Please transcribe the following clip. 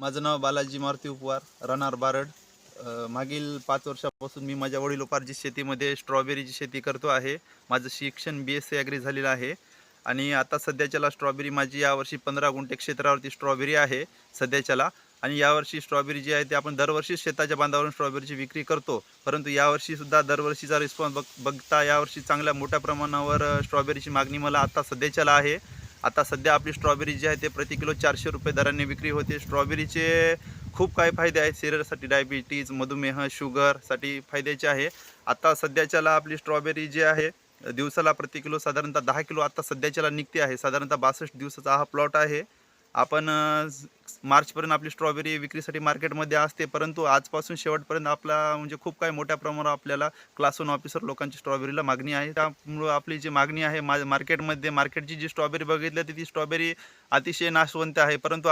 माझं नाव बालाजी मारुती उपवार, राहणार बारड. मागील 5 वर्षापासून मी माझ्या वडिलोपार्जित शेतीमध्ये स्ट्रॉबेरीची शेती करतो आहे. माझं शिक्षण BSc ॲग्री झालेलं आहे आणि आता सध्याच्याला स्ट्रॉबेरी माझी यावर्षी 15 गुंठे क्षेत्रावरती स्ट्रॉबेरी आहे सध्याच्याला. आणि यावर्षी स्ट्रॉबेरी जी आहे ते आपण दरवर्षी शेताच्या बांधावरून स्ट्रॉबेरीची विक्री करतो, परंतु यावर्षीसुद्धा दरवर्षीचा रिस्पॉन्स बघता यावर्षी चांगल्या मोठ्या प्रमाणावर स्ट्रॉबेरीची मागणी मला आता सध्याच्याला आहे. आता सध्या आपली स्ट्रॉबेरी जी आहे ते प्रति किलो 400 रुपये दराने विक्री होते. स्ट्रॉबेरीचे खूप काही फायदे आहेत. शरीरासाठी डायबिटीज, मधुमेह, शुगरसाठी फायद्याचे आहे. आता सध्याच्याला आपली स्ट्रॉबेरी जी आहे दिवसाला प्रति किलो साधारणतः 10 किलो आता सध्याच्याला निघते आहे. साधारणतः 62 दिवसाचा हा प्लॉट आहे. आपण मार्चपर्यंत आपली स्ट्रॉबेरी विक्रीसाठी मार्केटमध्ये असते, परंतु आजपासून शेवटपर्यंत आपला म्हणजे खूप काही मोठ्या प्रमाणावर आपल्याला क्लास 1 ऑफिसर लोकांची स्ट्रॉबेरीला मागणी आहे. त्यामुळं आपली जी मागणी आहे मार्केटची जी स्ट्रॉबेरी बघितली तर ती स्ट्रॉबेरी अतिशय नाशवंत आहे, परंतु